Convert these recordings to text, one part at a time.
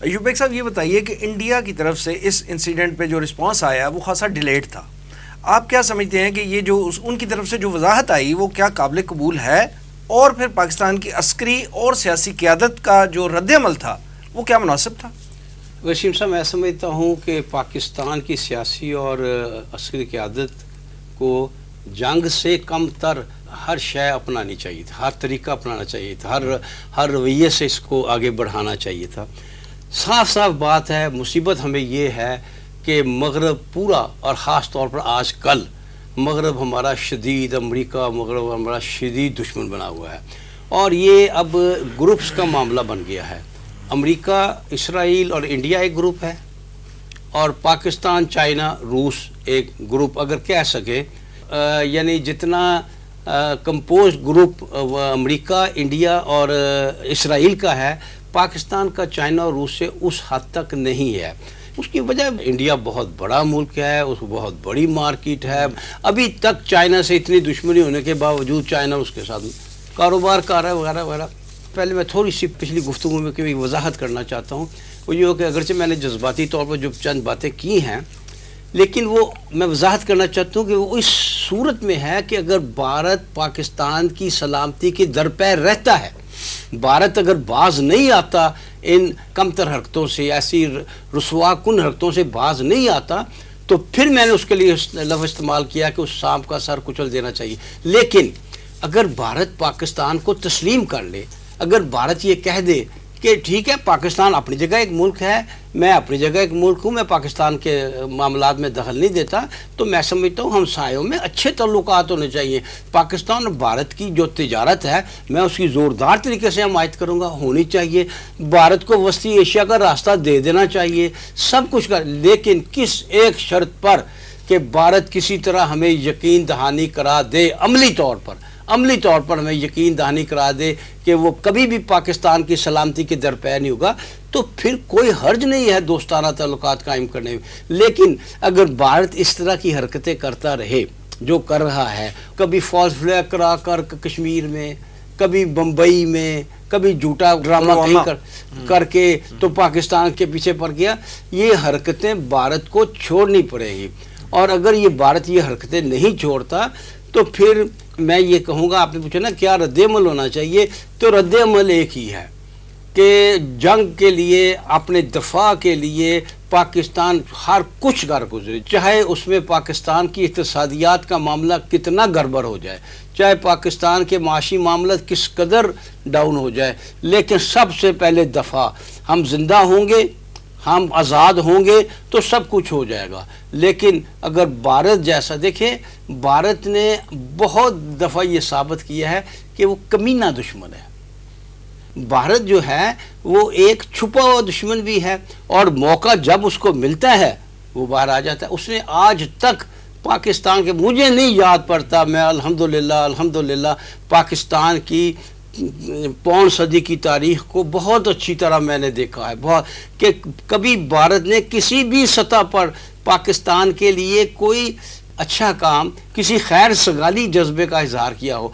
Ayub bag صاحب یہ بتائیے کہ انڈیا کی طرف سے اس انسیڈنٹ پہ جو رسپانس آیا وہ خاصا ڈیلیڈ تھا. آپ کیا سمجھتے ہیں کہ یہ جو ان کی طرف سے جو وضاحت آئی وہ کیا قابل قبول ہے، اور پھر پاکستان کی عسکری اور سیاسی قیادت کا جو رد عمل تھا وہ کیا مناسب تھا؟ وسیم صاحب، میں سمجھتا ہوں کہ پاکستان کی سیاسی اور عسکری قیادت کو جنگ سے کم تر ہر شے اپنانی چاہیے تھا، ہر طریقہ اپنانا چاہیے تھا، ہر رویے سے اس کو آگے بڑھانا چاہیے تھا. صاف صاف بات ہے، مصیبت ہمیں یہ ہے کہ مغرب پورا، اور خاص طور پر آج کل مغرب ہمارا شدید، امریکہ مغرب ہمارا شدید دشمن بنا ہوا ہے، اور یہ اب گروپس کا معاملہ بن گیا ہے. امریکہ، اسرائیل اور انڈیا ایک گروپ ہے، اور پاکستان، چائنا، روس ایک گروپ اگر کہہ سکے. یعنی جتنا کمپوز گروپ امریکہ، انڈیا اور اسرائیل کا ہے، پاکستان کا چائنا اور روس سے اس حد تک نہیں ہے. اس کی وجہ انڈیا بہت بڑا ملک ہے، اس کو بہت بڑی مارکیٹ ہے. ابھی تک چائنا سے اتنی دشمنی ہونے کے باوجود چائنا اس کے ساتھ کاروبار کر رہا ہے وغیرہ وغیرہ. پہلے میں تھوڑی سی پچھلی گفتگو میں کوئی وضاحت کرنا چاہتا ہوں. وہ یہ ہو کہ اگرچہ میں نے جذباتی طور پر جو چند باتیں کی ہیں، لیکن وہ میں وضاحت کرنا چاہتا ہوں کہ وہ اس صورت میں ہے کہ اگر بھارت پاکستان کی سلامتی کے درپیر رہتا ہے، بھارت اگر باز نہیں آتا، ان کمتر حرکتوں سے، ایسی رسوا کن حرکتوں سے باز نہیں آتا، تو پھر میں نے اس کے لیے لفظ استعمال کیا کہ اس سانپ کا سر کچل دینا چاہیے. لیکن اگر بھارت پاکستان کو تسلیم کر لے، اگر بھارت یہ کہہ دے کہ ٹھیک ہے، پاکستان اپنی جگہ ایک ملک ہے، میں اپنی جگہ ایک ملک ہوں، میں پاکستان کے معاملات میں دخل نہیں دیتا، تو میں سمجھتا ہوں ہمسایوں میں اچھے تعلقات ہونے چاہیے. پاکستان اور بھارت کی جو تجارت ہے، میں اس کی زوردار طریقے سے حمایت کروں گا، ہونی چاہیے. بھارت کو وسطی ایشیا کا راستہ دے دینا چاہیے، سب کچھ کر، لیکن کس ایک شرط پر کہ بھارت کسی طرح ہمیں یقین دہانی کرا دے، عملی طور پر ہمیں یقین دہانی کرا دے کہ وہ کبھی بھی پاکستان کی سلامتی کے درپے نہیں ہوگا، تو پھر کوئی حرج نہیں ہے دوستانہ تعلقات قائم کرنے میں. لیکن اگر بھارت اس طرح کی حرکتیں کرتا رہے جو کر رہا ہے، کبھی فالس فلیگ کرا کر کشمیر میں، کبھی بمبئی میں، کبھی جھوٹا ڈرامہ کہیں کر کے تو پاکستان کے پیچھے پڑ گیا، یہ حرکتیں بھارت کو چھوڑنی پڑے گی. اور اگر یہ بھارت یہ حرکتیں نہیں چھوڑتا تو پھر میں یہ کہوں گا، آپ نے پوچھا نا کیا رد عمل ہونا چاہیے، تو رد عمل ایک ہی ہے کہ جنگ کے لیے، اپنے دفاع کے لیے پاکستان ہر کچھ گزرے، چاہے اس میں پاکستان کی اقتصادیات کا معاملہ کتنا گڑبڑ ہو جائے، چاہے پاکستان کے معاشی معاملات کس قدر ڈاؤن ہو جائے، لیکن سب سے پہلے دفاع. ہم زندہ ہوں گے، ہم آزاد ہوں گے تو سب کچھ ہو جائے گا. لیکن اگر بھارت جیسا، دیکھیں بھارت نے بہت دفعہ یہ ثابت کیا ہے کہ وہ کمینہ دشمن ہے. بھارت جو ہے وہ ایک چھپا ہوا دشمن بھی ہے، اور موقع جب اس کو ملتا ہے وہ باہر آ جاتا ہے. اس نے آج تک پاکستان کے، مجھے نہیں یاد پڑتا، میں الحمدللہ پاکستان کی پون صدی کی تاریخ کو بہت اچھی طرح میں نے دیکھا ہے، کہ کبھی بھارت نے کسی بھی سطح پر پاکستان کے لیے کوئی اچھا کام، کسی خیر سگالی جذبے کا اظہار کیا ہو.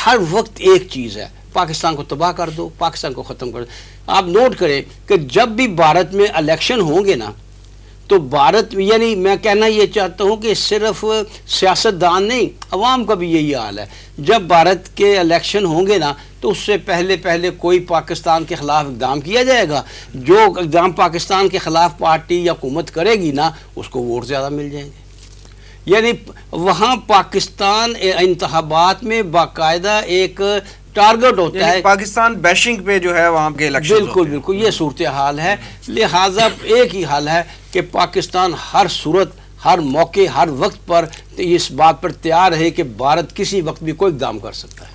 ہر وقت ایک چیز ہے، پاکستان کو تباہ کر دو، پاکستان کو ختم کر دو. آپ نوٹ کریں کہ جب بھی بھارت میں الیکشن ہوں گے نا، تو بھارت، یعنی میں کہنا یہ چاہتا ہوں کہ صرف سیاستدان نہیں، عوام کا بھی یہی حال ہے. جب بھارت کے الیکشن ہوں گے نا، تو اس سے پہلے کوئی پاکستان کے خلاف اقدام کیا جائے گا. جو اقدام پاکستان کے خلاف پارٹی یا حکومت کرے گی نا، اس کو ووٹ زیادہ مل جائیں گے. یعنی وہاں پاکستان انتخابات میں باقاعدہ ایک ٹارگٹ ہوتا ہے، پاکستان بیشنگ پہ جو ہے وہاں کے الیکشن. بالکل یہ صورتحال ہے. لہٰذا ایک ہی حال ہے کہ پاکستان ہر صورت، ہر موقع، ہر وقت پر اس بات پر تیار ہے کہ بھارت کسی وقت بھی کوئی اقدام کر سکتا ہے.